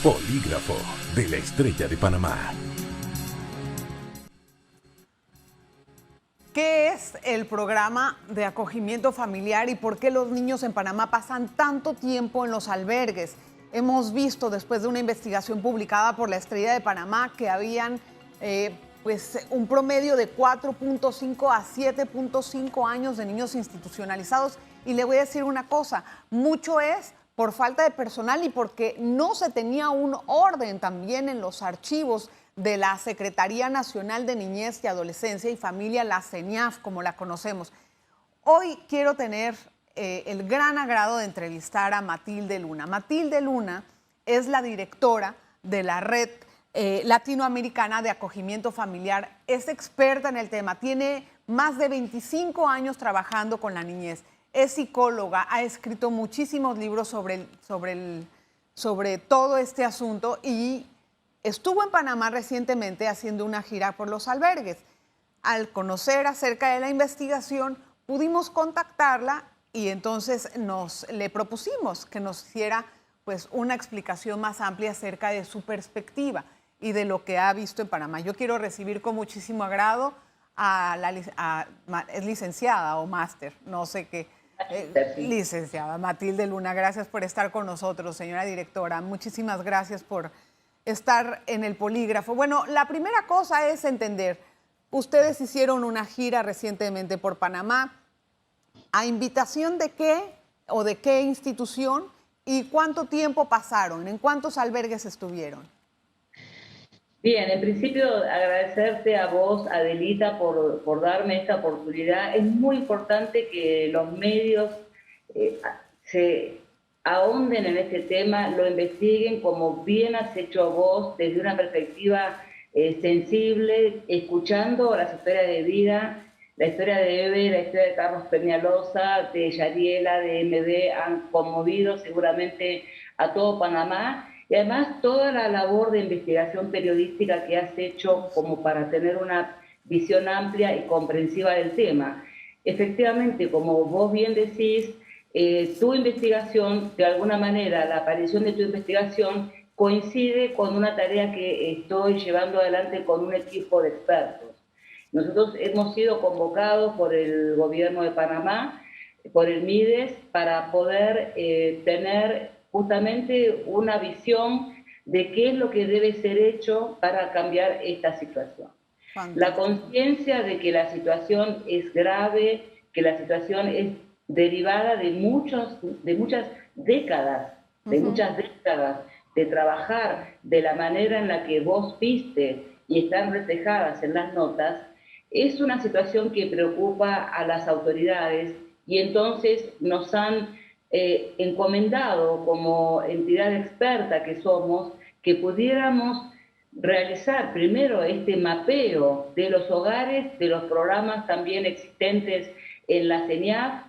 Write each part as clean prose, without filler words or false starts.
Polígrafo de la Estrella de Panamá. ¿Qué es el programa de acogimiento familiar y por qué los niños en Panamá pasan tanto tiempo en los albergues? Hemos visto después de una investigación publicada por la Estrella de Panamá que habían un promedio de 4.5 a 7.5 años de niños institucionalizados. Y le voy a decir una cosa, mucho es por falta de personal y porque no se tenía un orden también en los archivos de la Secretaría Nacional de Niñez y Adolescencia y Familia, la CENIAF, como la conocemos. Hoy quiero tener el gran agrado de entrevistar a Matilde Luna. Matilde Luna es la directora de la Red Latinoamericana de Acogimiento Familiar. Es experta en el tema, tiene más de 25 años trabajando con la niñez. Es psicóloga, ha escrito muchísimos libros sobre todo este asunto y estuvo en Panamá recientemente haciendo una gira por los albergues. Al conocer acerca de la investigación, pudimos contactarla y entonces le propusimos que nos hiciera pues, una explicación más amplia acerca de su perspectiva y de lo que ha visto en Panamá. Yo quiero recibir con muchísimo agrado es licenciada o máster, no sé qué. Licenciada Matilde Luna, gracias por estar con nosotros, señora directora. Muchísimas gracias por estar en el polígrafo. Bueno, la primera cosa es entender, ustedes hicieron una gira recientemente por Panamá, ¿a invitación de qué o de qué institución y cuánto tiempo pasaron? ¿En cuántos albergues estuvieron? Bien, en principio agradecerte a vos, Adelita, por darme esta oportunidad. Es muy importante que los medios se ahonden en este tema, lo investiguen como bien has hecho vos, desde una perspectiva sensible, escuchando las historias de vida, la historia de Eve, la historia de Carlos Peñalosa, de Yariela, de MD, han conmovido seguramente a todo Panamá. Y además toda la labor de investigación periodística que has hecho como para tener una visión amplia y comprensiva del tema. Efectivamente, como vos bien decís, tu investigación, de alguna manera, la aparición de tu investigación coincide con una tarea que estoy llevando adelante con un equipo de expertos. Nosotros hemos sido convocados por el gobierno de Panamá, por el MIDES, para poder tener justamente una visión de qué es lo que debe ser hecho para cambiar esta situación. Fantástico. La conciencia de que la situación es grave, que la situación es derivada de muchas décadas, de trabajar de la manera en la que vos viste y están reflejadas en las notas, es una situación que preocupa a las autoridades y entonces nos han encomendado como entidad experta que somos, que pudiéramos realizar primero este mapeo de los hogares, de los programas también existentes en la CENIAF.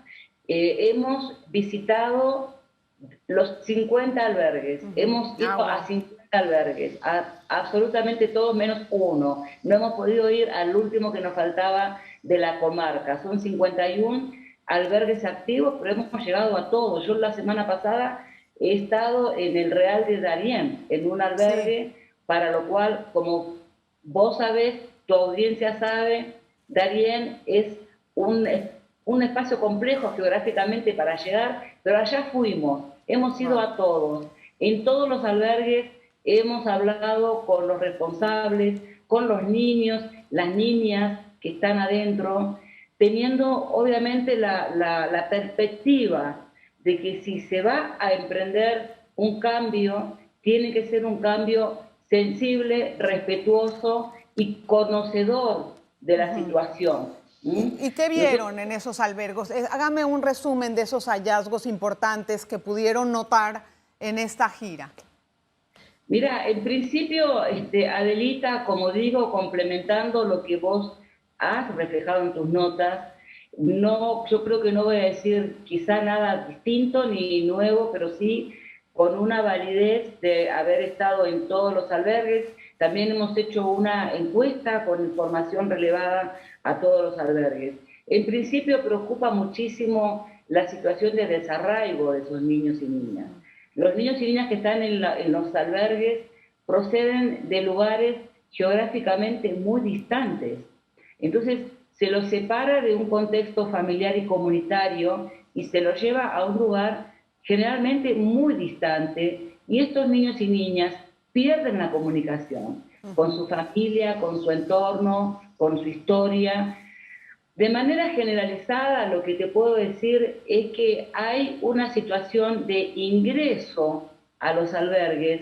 Hemos visitado los 50 albergues, hemos ido a 50 albergues, absolutamente todos menos uno. No hemos podido ir al último que nos faltaba de la comarca, son 51 albergues activos, pero hemos llegado a todos. Yo la semana pasada he estado en el Real de Darién, en un albergue, sí, para lo cual, como vos sabés, tu audiencia sabe, Darién es un espacio complejo geográficamente para llegar, pero allá fuimos, hemos ido a todos. En todos los albergues hemos hablado con los responsables, con los niños, las niñas que están adentro, teniendo obviamente la perspectiva de que si se va a emprender un cambio, tiene que ser un cambio sensible, respetuoso y conocedor de la situación. ¿Y qué vieron en esos albergos? Hágame un resumen de esos hallazgos importantes que pudieron notar en esta gira. Mira, en principio, Adelita, como digo, complementando lo que vos has reflejado en tus notas, no, yo creo que no voy a decir quizá nada distinto ni nuevo, pero sí con una validez de haber estado en todos los albergues. También hemos hecho una encuesta con información relevada a todos los albergues. En principio preocupa muchísimo la situación de desarraigo de esos niños y niñas. Los niños y niñas que están en los albergues proceden de lugares geográficamente muy distantes. Entonces, se los separa de un contexto familiar y comunitario y se los lleva a un lugar generalmente muy distante, y estos niños y niñas pierden la comunicación con su familia, con su entorno, con su historia. De manera generalizada, lo que te puedo decir es que hay una situación de ingreso a los albergues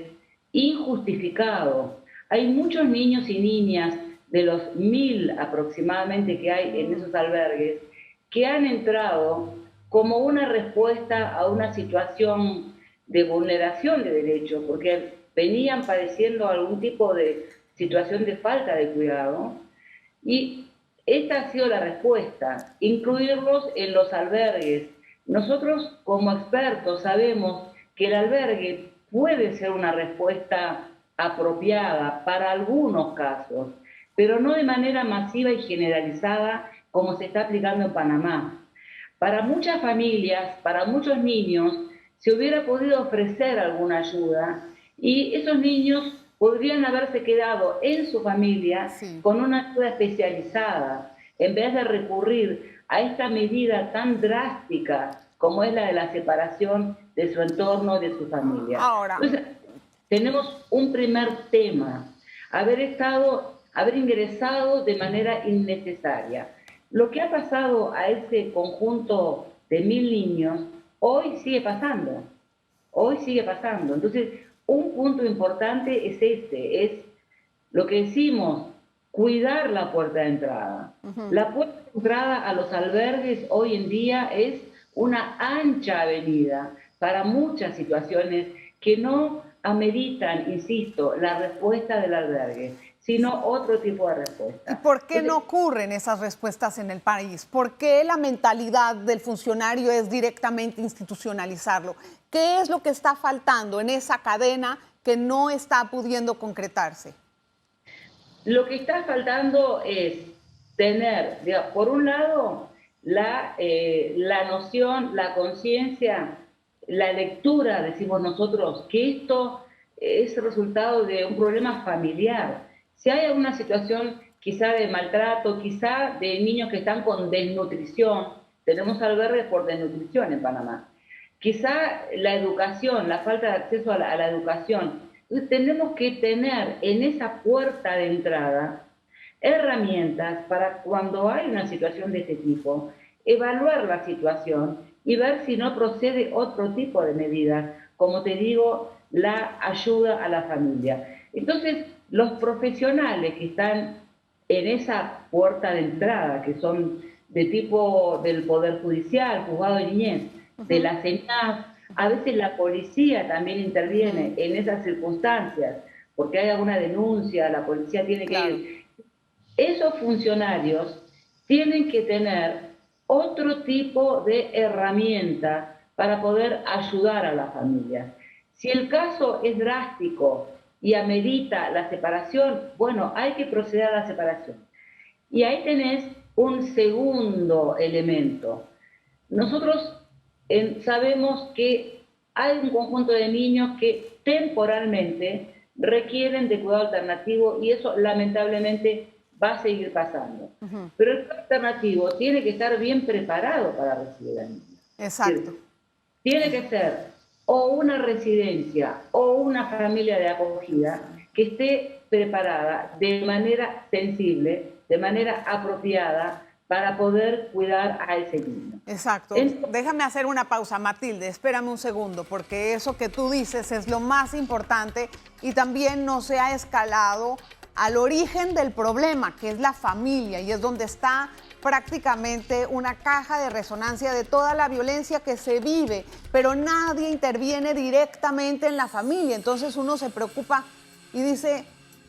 injustificado. Hay muchos niños y niñas, de los 1000 aproximadamente que hay en esos albergues, que han entrado como una respuesta a una situación de vulneración de derechos, porque venían padeciendo algún tipo de situación de falta de cuidado, y esta ha sido la respuesta, incluirlos en los albergues. Nosotros como expertos sabemos que el albergue puede ser una respuesta apropiada para algunos casos, pero no de manera masiva y generalizada como se está aplicando en Panamá. Para muchas familias, para muchos niños, se hubiera podido ofrecer alguna ayuda y esos niños podrían haberse quedado en su familia con una ayuda especializada, en vez de recurrir a esta medida tan drástica como es la de la separación de su entorno, de su familia. Ahora, entonces, tenemos un primer tema, haber ingresado de manera innecesaria. Lo que ha pasado a ese conjunto de 1000 niños, hoy sigue pasando. Entonces, un punto importante es es lo que decimos, cuidar la puerta de entrada. La puerta de entrada a los albergues hoy en día es una ancha avenida para muchas situaciones que no ameritan, insisto, la respuesta del albergue, sino otro tipo de respuesta. ¿Y por qué no ocurren esas respuestas en el país? ¿Por qué la mentalidad del funcionario es directamente institucionalizarlo? ¿Qué es lo que está faltando en esa cadena que no está pudiendo concretarse? Lo que está faltando es tener, digamos, por un lado, la noción, la conciencia, la lectura, decimos nosotros, que esto es resultado de un problema familiar. Si hay alguna situación quizá de maltrato, quizá de niños que están con desnutrición, tenemos albergues por desnutrición en Panamá, quizá la educación, la falta de acceso a la educación. Entonces tenemos que tener en esa puerta de entrada herramientas para cuando hay una situación de este tipo, evaluar la situación y ver si no procede otro tipo de medidas, como te digo, la ayuda a la familia. Entonces, los profesionales que están en esa puerta de entrada, que son de tipo del Poder Judicial, Juzgado de Niñez, de la CENAF, a veces la policía también interviene en esas circunstancias, porque hay alguna denuncia, la policía tiene que ir. Esos funcionarios tienen que tener otro tipo de herramienta para poder ayudar a las familias. Si el caso es drástico y amerita la separación, bueno, hay que proceder a la separación. Y ahí tenés un segundo elemento. Nosotros sabemos que hay un conjunto de niños que temporalmente requieren de cuidado alternativo y eso lamentablemente va a seguir pasando. Pero el cuidado alternativo tiene que estar bien preparado para recibir al niño. Exacto. Tiene que ser o una residencia o una familia de acogida que esté preparada de manera sensible, de manera apropiada, para poder cuidar a ese niño. Exacto. Déjame hacer una pausa, Matilde, espérame un segundo, porque eso que tú dices es lo más importante y también no se ha escalado al origen del problema, que es la familia, y es donde está prácticamente una caja de resonancia de toda la violencia que se vive, pero nadie interviene directamente en la familia. Entonces uno se preocupa y dice,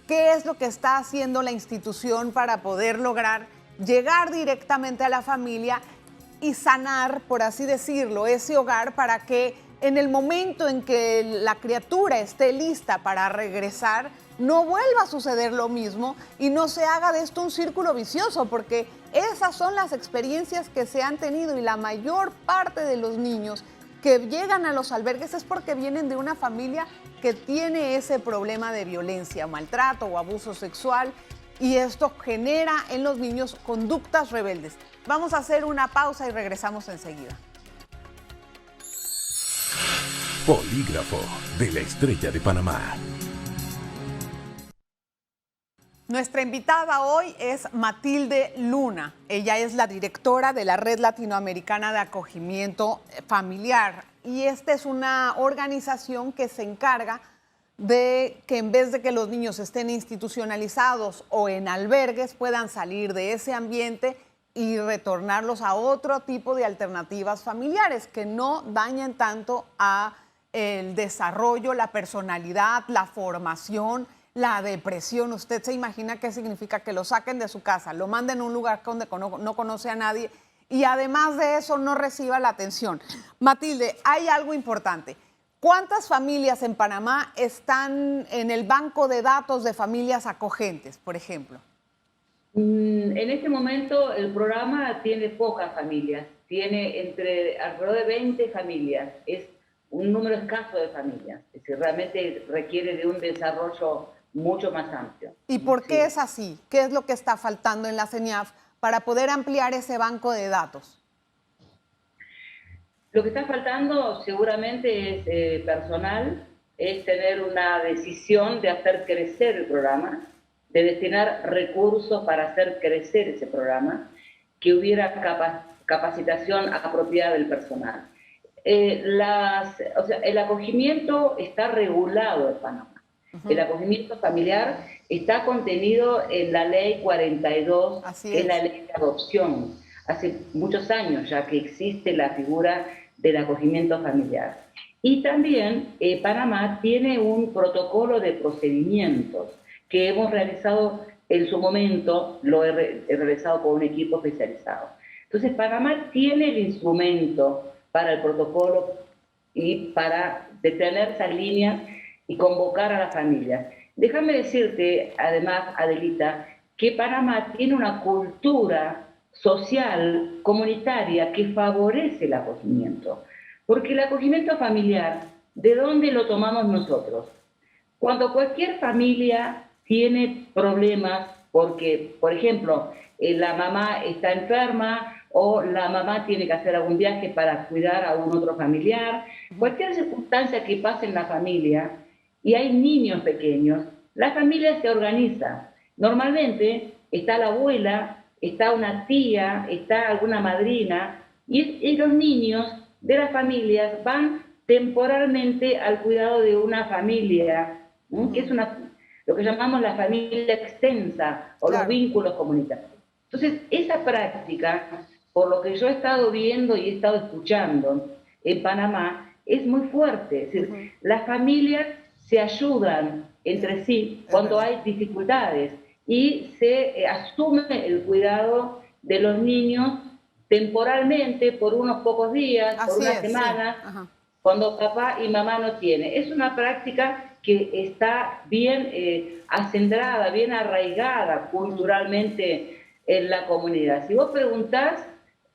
¿qué es lo que está haciendo la institución para poder lograr llegar directamente a la familia y sanar, por así decirlo, ese hogar para que en el momento en que la criatura esté lista para regresar, no vuelva a suceder lo mismo y no se haga de esto un círculo vicioso? Porque esas son las experiencias que se han tenido y la mayor parte de los niños que llegan a los albergues es porque vienen de una familia que tiene ese problema de violencia, maltrato o abuso sexual, y esto genera en los niños conductas rebeldes. Vamos a hacer una pausa y regresamos enseguida. Polígrafo de la Estrella de Panamá. Nuestra invitada hoy es Matilde Luna. Ella es la directora de la Red Latinoamericana de Acogimiento Familiar. Y esta es una organización que se encarga de que en vez de que los niños estén institucionalizados o en albergues, puedan salir de ese ambiente y retornarlos a otro tipo de alternativas familiares que no dañen tanto a el desarrollo, la personalidad, la formación, la depresión. Usted se imagina qué significa que lo saquen de su casa, lo manden a un lugar donde no conoce a nadie y además de eso no reciba la atención. Matilde, hay algo importante. ¿Cuántas familias en Panamá están en el banco de datos de familias acogentes, por ejemplo? En este momento el programa tiene pocas familias, tiene alrededor de 20 familias, es un número escaso de familias, es decir, realmente requiere de un desarrollo mucho más amplio. ¿Y por qué es así? ¿Qué es lo que está faltando en la CENIAF para poder ampliar ese banco de datos? Lo que está faltando seguramente es personal, es tener una decisión de hacer crecer el programa, de destinar recursos para hacer crecer ese programa, que hubiera capacitación apropiada del personal. El acogimiento está regulado en Panamá. El acogimiento familiar está contenido en la ley 42, que es la ley de adopción. Hace muchos años ya que existe la figura del acogimiento familiar. Y también Panamá tiene un protocolo de procedimientos que hemos realizado en su momento, lo he realizado con un equipo especializado. Entonces Panamá tiene el instrumento para el protocolo y para detener esas líneas y convocar a las familias. Déjame decirte, además, Adelita, que Panamá tiene una cultura social, comunitaria, que favorece el acogimiento. Porque el acogimiento familiar, ¿de dónde lo tomamos nosotros? Cuando cualquier familia tiene problemas porque, por ejemplo, la mamá está enferma o la mamá tiene que hacer algún viaje para cuidar a un otro familiar, cualquier circunstancia que pase en la familia y hay niños pequeños, la familia se organiza. Normalmente está la abuela, está una tía, está alguna madrina y los niños de las familias van temporalmente al cuidado de una familia, que es lo que llamamos la familia extensa o los vínculos comunitarios. Entonces, esa práctica, por lo que yo he estado viendo y he estado escuchando en Panamá, es muy fuerte. Es decir, las familias se ayudan entre sí cuando hay dificultades y se asume el cuidado de los niños temporalmente por unos pocos días, por una semana, cuando papá y mamá no tienen. Es una práctica que está bien acendrada, bien arraigada culturalmente en la comunidad. Si vos preguntás,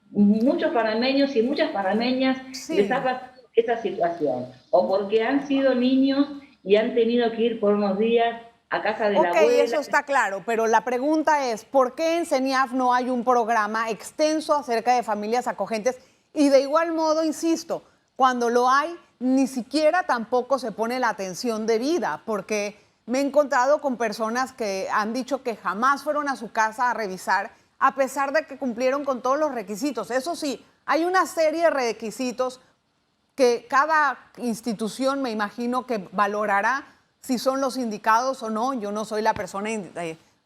muchos panameños y muchas panameñas les ha pasado esa situación, o porque han sido niños y han tenido que ir por unos días a casa de la abuela. Ok, eso está claro, pero la pregunta es, ¿por qué en CENIAF no hay un programa extenso acerca de familias acogentes? Y de igual modo, insisto, cuando lo hay, ni siquiera tampoco se pone la atención debida, porque me he encontrado con personas que han dicho que jamás fueron a su casa a revisar, a pesar de que cumplieron con todos los requisitos. Eso sí, hay una serie de requisitos que cada institución, me imagino, que valorará si son los indicados o no. Yo no soy la persona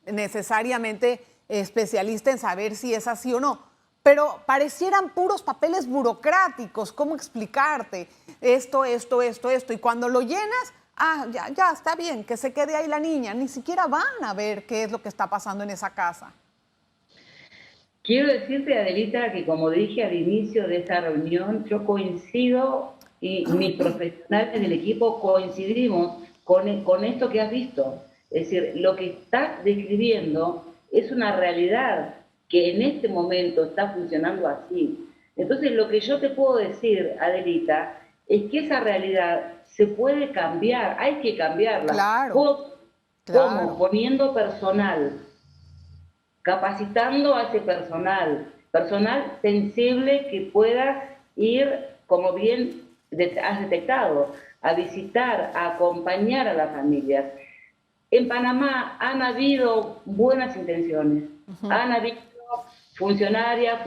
necesariamente especialista en saber si es así o no, pero parecieran puros papeles burocráticos. ¿Cómo explicarte? Esto, y cuando lo llenas, ya, está bien, que se quede ahí la niña. Ni siquiera van a ver qué es lo que está pasando en esa casa. Quiero decirte, Adelita, que como dije al inicio de esta reunión, yo coincido y mis profesionales del equipo coincidimos con esto que has visto. Es decir, lo que estás describiendo es una realidad que en este momento está funcionando así. Entonces, lo que yo te puedo decir, Adelita, es que esa realidad se puede cambiar, hay que cambiarla. Claro, ¿Cómo? claro. Poniendo personal, capacitando a ese personal sensible que pueda ir, como bien has detectado, a visitar, a acompañar a las familias. En Panamá han habido buenas intenciones, han habido funcionarios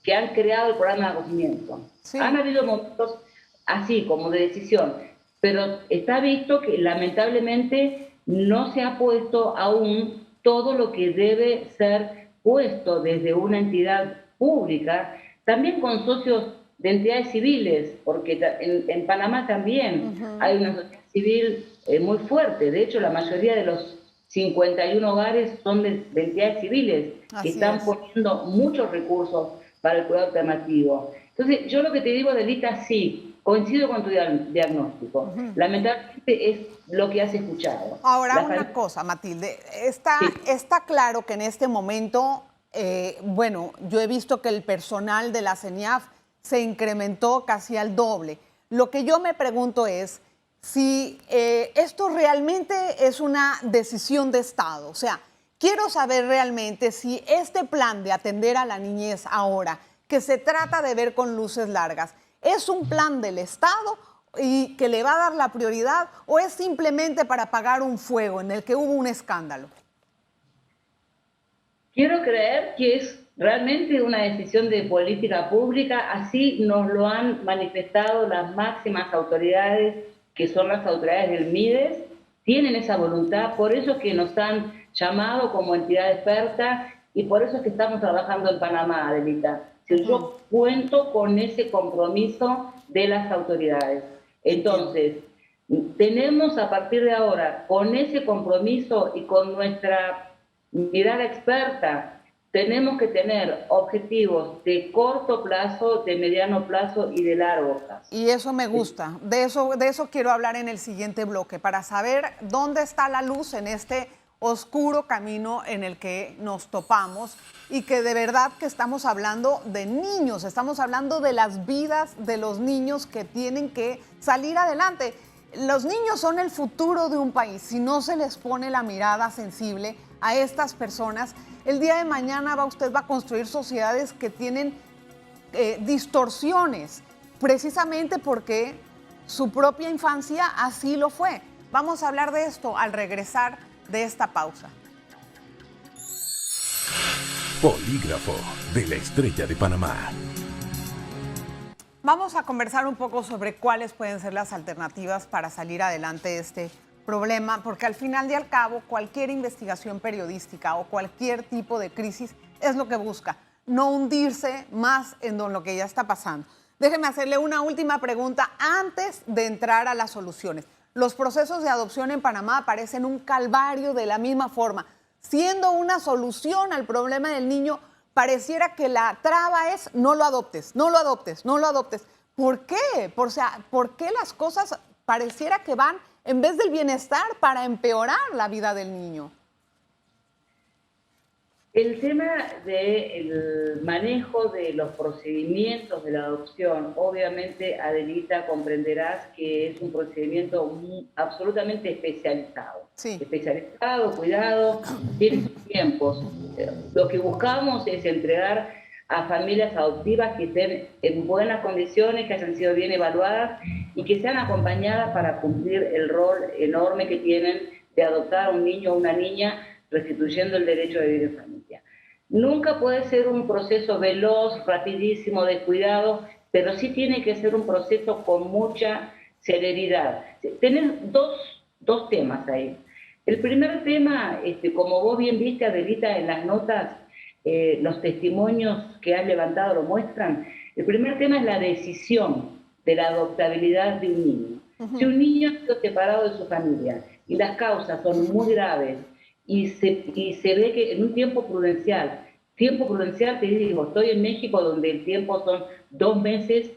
que han creado el programa de acogimiento. Han Sí. habido momentos así, como de decisión, pero está visto que lamentablemente no se ha puesto aún todo lo que debe ser puesto desde una entidad pública, también con socios de entidades civiles, porque en Panamá también hay una sociedad civil muy fuerte. De hecho, la mayoría de los 51 hogares son de entidades civiles que Así están es. poniendo muchos recursos para el cuidado alternativo. Entonces, yo lo que te digo, Adelita, sí, coincido con tu diagnóstico. Lamentablemente es lo que has escuchado. Ahora una cosa, Matilde, Sí. está claro que en este momento, bueno, yo he visto que el personal de la CENIAF se incrementó casi al doble. Lo que yo me pregunto es si esto realmente es una decisión de Estado. O sea, quiero saber realmente si este plan de atender a la niñez ahora, que se trata de ver con luces largas, es un plan del Estado y que le va a dar la prioridad o es simplemente para apagar un fuego en el que hubo un escándalo. Quiero creer que es realmente una decisión de política pública, así nos lo han manifestado las máximas autoridades, que son las autoridades del MIDES, tienen esa voluntad, por eso es que nos han llamado como entidad experta y por eso es que estamos trabajando en Panamá, Adelita. Si yo cuento con ese compromiso de las autoridades. Entiendo. Entonces, tenemos a partir de ahora, con ese compromiso y con nuestra mirada experta, tenemos que tener objetivos de corto plazo, de mediano plazo y de largo plazo. Y eso me gusta. De eso quiero hablar en el siguiente bloque, para saber dónde está la luz en este oscuro camino en el que nos topamos y que de verdad que estamos hablando de niños, estamos hablando de las vidas de los niños que tienen que salir adelante. Los niños son el futuro de un país. Si no se les pone la mirada sensible a estas personas, el día de mañana usted va a construir sociedades que tienen distorsiones, precisamente porque su propia infancia así lo fue. Vamos a hablar de esto al regresar de esta pausa. Polígrafo de la Estrella de Panamá. Vamos a conversar un poco sobre cuáles pueden ser las alternativas para salir adelante de este problema, porque al final y al cabo cualquier investigación periodística o cualquier tipo de crisis es lo que busca, no hundirse más en lo que ya está pasando. Déjeme hacerle una última pregunta antes de entrar a las soluciones. Los procesos de adopción en Panamá parecen un calvario de la misma forma. Siendo una solución al problema del niño, pareciera que la traba es no lo adoptes, no lo adoptes, no lo adoptes. ¿Por qué? ¿Por qué las cosas pareciera que van en vez del bienestar para empeorar la vida del niño? El tema del manejo de los procedimientos de la adopción, obviamente, Adelita, comprenderás que es un procedimiento absolutamente especializado. Sí. Especializado, cuidado, tiene sus tiempos. Lo que buscamos es entregar a familias adoptivas que estén en buenas condiciones, que hayan sido bien evaluadas y que sean acompañadas para cumplir el rol enorme que tienen de adoptar a un niño o una niña, restituyendo el derecho de vivir en familia. Nunca puede ser un proceso veloz, rapidísimo, descuidado, pero sí tiene que ser un proceso con mucha celeridad. Tenés dos temas ahí. El primer tema, como vos bien viste, Adelita, en las notas, los testimonios que has levantado lo muestran. El primer tema es la decisión de la adoptabilidad de un niño. Si un niño ha sido separado de su familia y las causas son muy graves, y se ve que en un tiempo prudencial te digo, estoy en México donde el tiempo son 2 meses,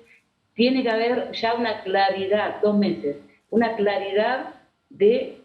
tiene que haber ya una claridad, 2 meses, una claridad de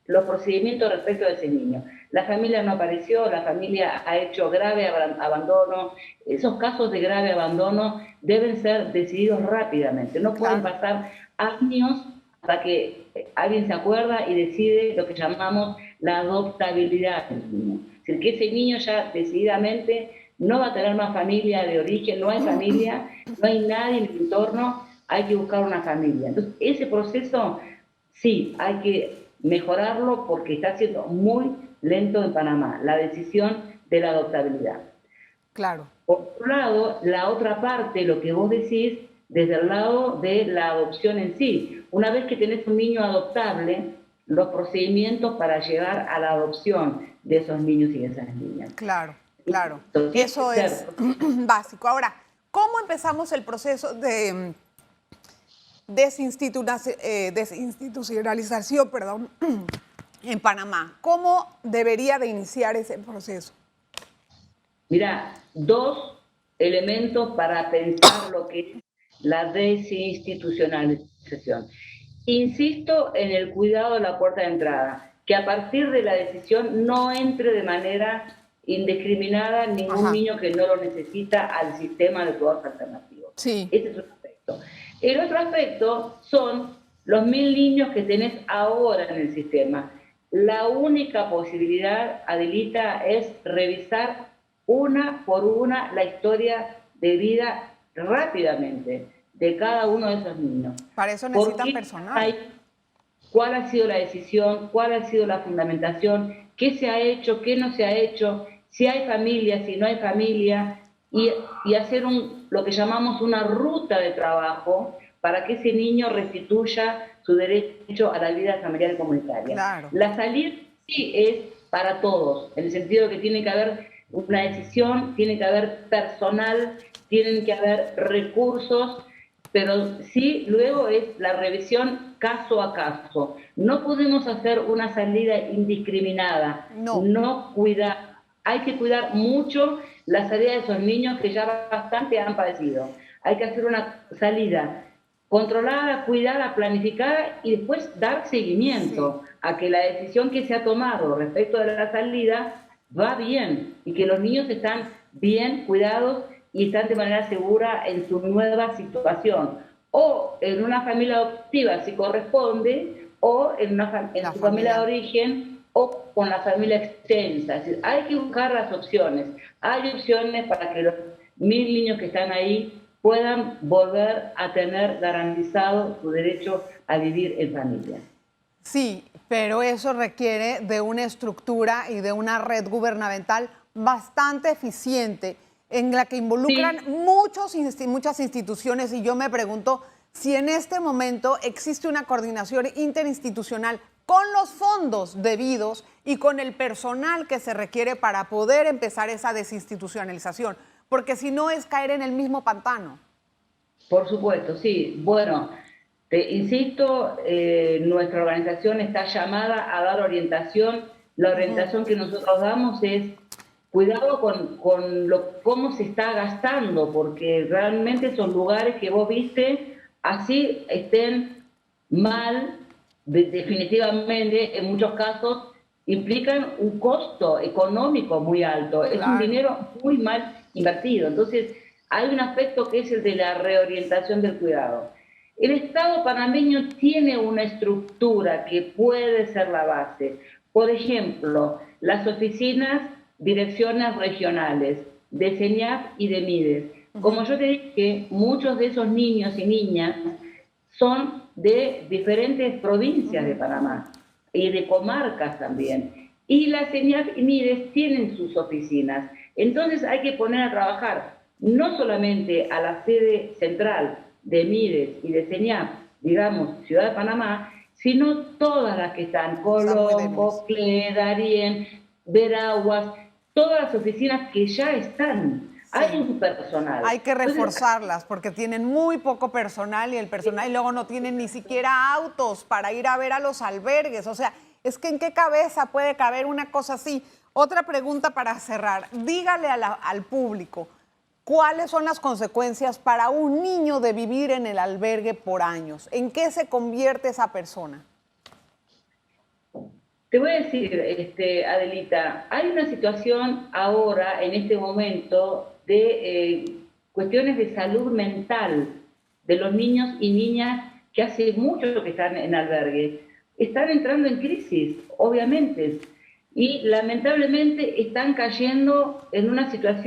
los procedimientos respecto a ese niño. la familia no apareció, la familia ha hecho grave abandono. Esos casos de grave abandono deben ser decididos rápidamente. No pueden pasar años hasta que alguien se acuerda y decide lo que llamamos la adoptabilidad del niño. Es decir, que ese niño ya decididamente no va a tener más familia de origen, no hay familia, no hay nadie en el entorno, hay que buscar una familia. Entonces, ese proceso sí hay que mejorarlo porque está siendo muy lento en Panamá, la decisión de la adoptabilidad. Claro. Por otro lado, la otra parte, lo que vos decís, desde el lado de la adopción en sí. Una vez que tenés un niño adoptable, los procedimientos para llegar a la adopción de esos niños y de esas niñas. Claro, claro. Eso es básico. Ahora, ¿cómo empezamos el proceso de desinstitucionalización, en Panamá? ¿Cómo debería de iniciar ese proceso? Mira, dos elementos para pensar lo que es la desinstitucionalización. Insisto en el cuidado de la puerta de entrada, que a partir de la decisión no entre de manera indiscriminada ningún niño que no lo necesita al sistema de cuidados alternativos. Sí. Ese es un aspecto. El otro aspecto son los 1000 niños que tenés ahora en el sistema. La única posibilidad, Adelita, es revisar una por una la historia de vida rápidamente de cada uno de esos niños. Para eso necesitan personal. ¿Cuál ha sido la decisión? ¿Cuál ha sido la fundamentación? ¿Qué se ha hecho? ¿Qué no se ha hecho? Si hay familia, si no hay familia. Y hacer lo que llamamos una ruta de trabajo para que ese niño restituya su derecho a la vida familiar y comunitaria. Claro. La salida sí es para todos, en el sentido de que tiene que haber una decisión, tiene que haber personal, tienen que haber recursos, pero sí luego es la revisión caso a caso. No podemos hacer una salida indiscriminada, no cuidar. Hay que cuidar mucho la salida de esos niños que ya bastante han padecido. Hay que hacer una salida controlada, cuidada, planificada y después dar seguimiento a que la decisión que se ha tomado respecto de la salida va bien y que los niños están bien cuidados y están de manera segura en su nueva situación. O en una familia adoptiva si corresponde, o en su familia de origen, o con la familia extensa. Es decir, hay que buscar las opciones. Hay opciones para que los 1000 niños que están ahí puedan volver a tener garantizado su derecho a vivir en familia. Sí, pero eso requiere de una estructura y de una red gubernamental bastante eficiente en la que involucran muchas instituciones, y yo me pregunto si en este momento existe una coordinación interinstitucional con los fondos debidos y con el personal que se requiere para poder empezar esa desinstitucionalización, porque si no es caer en el mismo pantano. Por supuesto, sí. Bueno, te insisto, nuestra organización está llamada a dar orientación. La orientación que nosotros damos es cuidado con cómo se está gastando, porque realmente son lugares que vos viste, así estén mal, definitivamente, en muchos casos, implican un costo económico muy alto. Claro. Es un dinero muy mal invertido. Entonces, hay un aspecto que es el de la reorientación del cuidado. El Estado panameño tiene una estructura que puede ser la base. Por ejemplo, las oficinas, direcciones regionales de CENIAF y de MIDES. Como yo te dije, muchos de esos niños y niñas son de diferentes provincias de Panamá y de comarcas también. Y la CENIAF y MIDES tienen sus oficinas. Entonces hay que poner a trabajar no solamente a la sede central de MIDES y de CENIAF, digamos, Ciudad de Panamá, sino todas las que están, Colombo, Cle, Darién, Veraguas, todas las oficinas que ya están. Sí. Hay un personal. Hay que reforzarlas porque tienen muy poco personal y el personal y luego no tienen ni siquiera autos para ir a ver a los albergues. O sea, es que ¿en qué cabeza puede caber una cosa así? Otra pregunta para cerrar. Dígale al público, ¿cuáles son las consecuencias para un niño de vivir en el albergue por años? ¿En qué se convierte esa persona? Te voy a decir, Adelita, hay una situación ahora, en este momento, de cuestiones de salud mental de los niños y niñas que hace mucho que están en albergue. Están entrando en crisis, obviamente, y lamentablemente están cayendo en una situación